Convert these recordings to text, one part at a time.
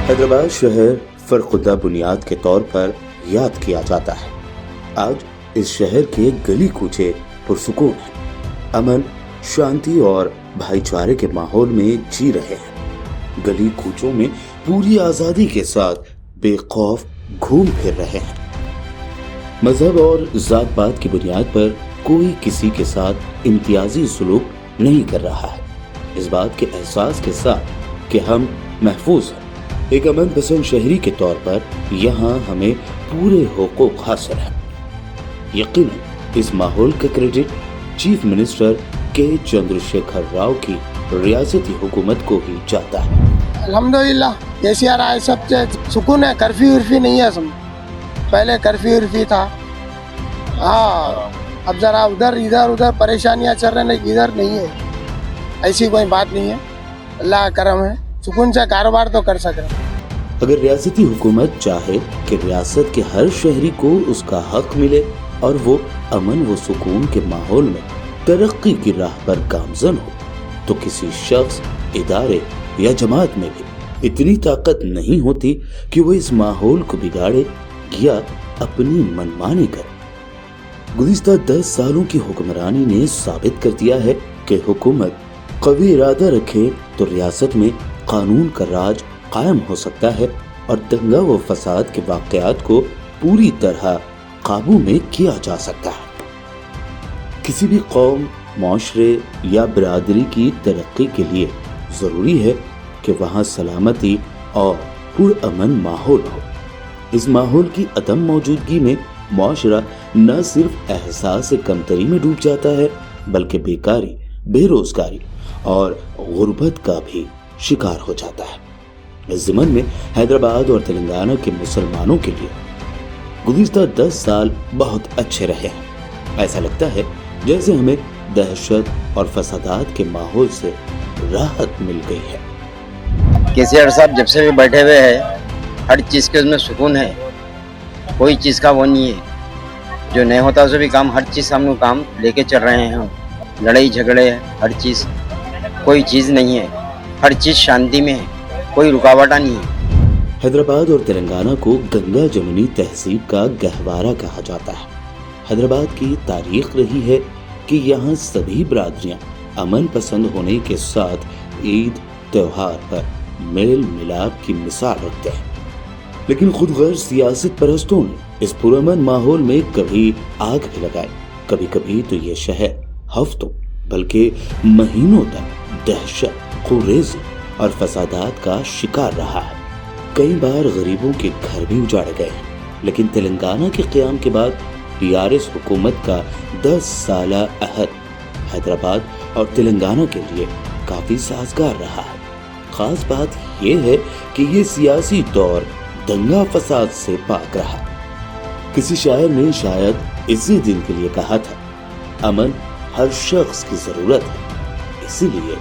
حیدرآباد شہر فرخدہ بنیاد کے طور پر یاد کیا جاتا ہے۔ آج اس شہر کے گلی کوچے پرسکون ہیں، امن، شانتی اور بھائی چارے کے ماحول میں جی رہے ہیں۔ گلی کوچوں میں پوری آزادی کے ساتھ بے خوف گھوم پھر رہے ہیں۔ مذہب اور ذات پات کی بنیاد پر کوئی کسی کے ساتھ امتیازی سلوک نہیں کر رہا ہے، اس بات کے احساس کے ساتھ کہ ہم محفوظ ہیں۔ ایک امن پسند شہری کے طور پر یہاں ہمیں پورے حقوق حاصل ہیں۔ یقیناً اس ماحول کا کریڈٹ چیف منسٹر کے چندر شیکھر راؤ کی ریاستی حکومت کو ہی جاتا ہے۔ الحمدللہ KCR آئے سب سے سکون ہے، کرفیو ورفی نہیں ہے۔ پہلے کرفیو ورفی تھا، ہاں اب ذرا ادھر پریشانیاں چل رہے ہیں، ادھر نہیں ہے، ایسی کوئی بات نہیں ہے، اللہ کا کرم ہے، سکون سے کاروبار تو کر سکے۔ اگر ریاستی حکومت چاہے کہ ریاست کے ہر شہری کو اس کا حق ملے اور وہ امن و سکون کے ماحول میں ترقی کی راہ پر گامزن ہو، تو کسی شخص، ادارے یا جماعت میں بھی اتنی طاقت نہیں ہوتی کہ وہ اس ماحول کو بگاڑے یا اپنی منمانی کرے۔ گزشتہ 10 سالوں کی حکمرانی نے ثابت کر دیا ہے کہ حکومت قوی ارادہ رکھے تو ریاست میں قانون کا راج قائم ہو سکتا ہے اور دنگا و فساد کے واقعات کو پوری طرح قابو میں کیا جا سکتا ہے۔ کسی بھی قوم، معاشرے یا برادری کی ترقی کے لیے ضروری ہے کہ وہاں سلامتی اور پرامن ماحول ہو۔ اس ماحول کی عدم موجودگی میں معاشرہ نہ صرف احساس کمتری میں ڈوب جاتا ہے بلکہ بیکاری، بے روزگاری اور غربت کا بھی شکار ہو جاتا ہے۔ اس ضمن میں حیدرآباد اور تلنگانہ کے مسلمانوں کے لیے گزشتہ 10 سال بہت اچھے رہے ہیں۔ ایسا لگتا ہے جیسے ہمیں دہشت اور فسادات کے ماحول سے راحت مل گئی ہے۔ KCR صاحب جب سے بھی بیٹھے ہوئے ہیں، ہر چیز کے اس میں سکون ہے، کوئی چیز کا وہ نہیں ہے، جو نہیں ہوتا اسے بھی کام، ہر چیز ہم لوگ کام لے کے چل رہے ہیں۔ لڑائی جھگڑے ہر چیز، کوئی چیز نہیں ہے، ہر چیز شانتی میں ہے، کوئی رکاوٹا نہیں ہے۔ حیدرآباد اور تلنگانہ کو گنگا جمنی تہذیب کا گہوارہ کہا جاتا ہے۔ حیدرآباد کی تاریخ رہی ہے کہ یہاں سبھی برادریاں امن پسند ہونے کے ساتھ عید تہوار پر میل ملاپ کی مثال رکھتے ہیں، لیکن خود غرض سیاست پرستوں نے اس پرامن ماحول میں کبھی آگ بھی لگائی، کبھی کبھی تو یہ شہر ہفتوں بلکہ مہینوں تک دہشت، خونریزی اور فسادات کا شکار رہا ہے۔ کئی بار غریبوں کے گھر بھی اجاڑے گئے ہیں، لیکن تلنگانہ کے قیام کے بعد TRS حکومت کا 10 سالہ عہد حیدرآباد اور تلنگانہ کے لیے کافی سازگار رہا ہے۔ خاص بات یہ ہے کہ یہ سیاسی دور دنگا فساد سے پاک رہا۔ کسی شاعر نے شاید اسی دن کے لیے کہا تھا، امن ہر شخص کی ضرورت ہے، اسی لیے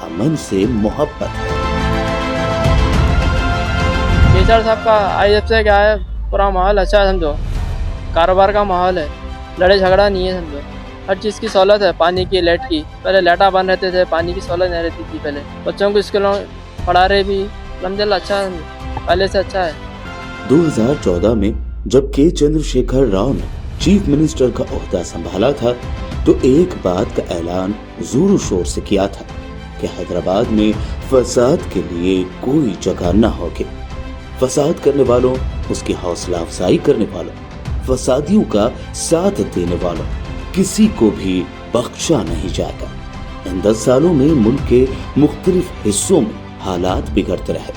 امن سے محبت ہے۔ KCR صاحب کا آئی جب سے کیا ہے، پورا ماحول اچھا ہے، سمجھو کاروبار کا ماحول ہے، لڑائی جھگڑا نہیں ہے، سمجھو ہر چیز کی سہولت ہے، پانی کی، لائٹ کی، پہلے لیٹا بند رہتے تھے، پانی کی سہولت نہیں رہتی تھی پہلے، بچوں کو اسکولوں پڑھا رہے بھی، الحمدللہ اچھا ہے، پہلے سے اچھا ہے۔ 2014 میں جب کے چندر شیکھر راؤ نے چیف منسٹر کا عہدہ سنبھالا تھا تو ایک بات کا اعلان زور و شور سے کیا تھا کہ حیدرآباد میں فساد کے لیے کوئی جگہ نہ ہوگی۔ فساد کرنے والوں، اس کی حوصلہ افزائی کرنے والوں، فسادیوں کا ساتھ دینے والوں، کسی کو بھی بخشا نہیں جائے گا۔ ان 10 سالوں میں ملک کے مختلف حصوں میں حالات بگڑتے رہے،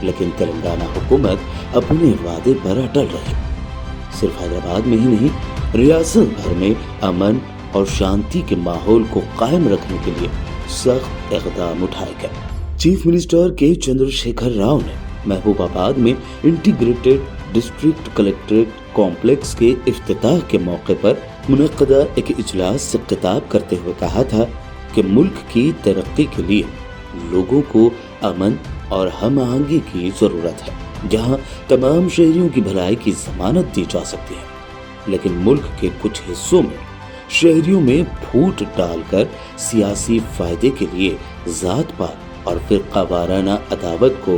لیکن تلنگانہ حکومت اپنے وعدے پر اٹل رہی۔ صرف حیدرآباد میں ہی نہیں، ریاست بھر میں امن اور شانتی کے ماحول کو قائم رکھنے کے لیے سخت اقدام اٹھائے گئے۔ چیف منسٹر کے چندر شیکھر راؤ نے محبوب آباد میں انٹیگریٹڈ ڈسٹرکٹ کلیکٹریٹ کمپلیکس کے افتتاح کے موقع پر منعقدہ ایک اجلاس سے خطاب کرتے ہوئے کہا تھا کہ ملک کی ترقی کے لیے لوگوں کو امن اور ہم آہنگی کی ضرورت ہے، جہاں تمام شہریوں کی بھلائی کی ضمانت دی جا سکتی ہے، لیکن ملک کے کچھ حصوں میں شہریوں میں پھوٹ ڈال کر سیاسی فائدے کے لیے ذات پات اور فرقہ وارانہ عداوت کو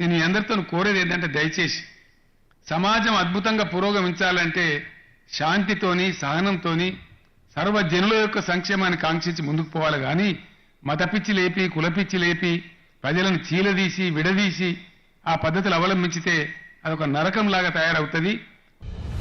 నేను ఈ అందరితో కోరేది ఏంటంటే దయచేసి సమాజం అద్భుతంగా పురోగమించాలంటే శాంతితోని సహనంతోని సర్వజనుల యొక్క సంక్షేమాన్ని కాంక్షించి ముందుకు పోవాలి కానీ మతపిచ్చి లేపి కులపిచ్చి లేపి ప్రజలను చీలదీసి విడదీసి ఆ పద్ధతులు అవలంబించితే అదొక నరకంలాగా తయారవుతుంది।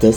10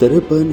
53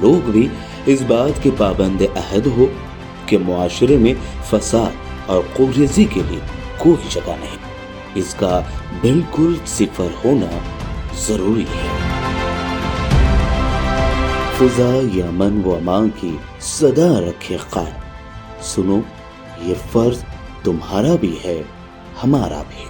لوگ بھی اس بات کے پابند عہد ہو کہ معاشرے میں فساد اور قوریزی کے لیے کوئی جگہ نہیں، اس کا بالکل صفر ہونا ضروری ہے۔ فضا یہ امن و امان کی صدا رکھے قائم، سنو یہ فرض تمہارا بھی ہے، ہمارا بھی۔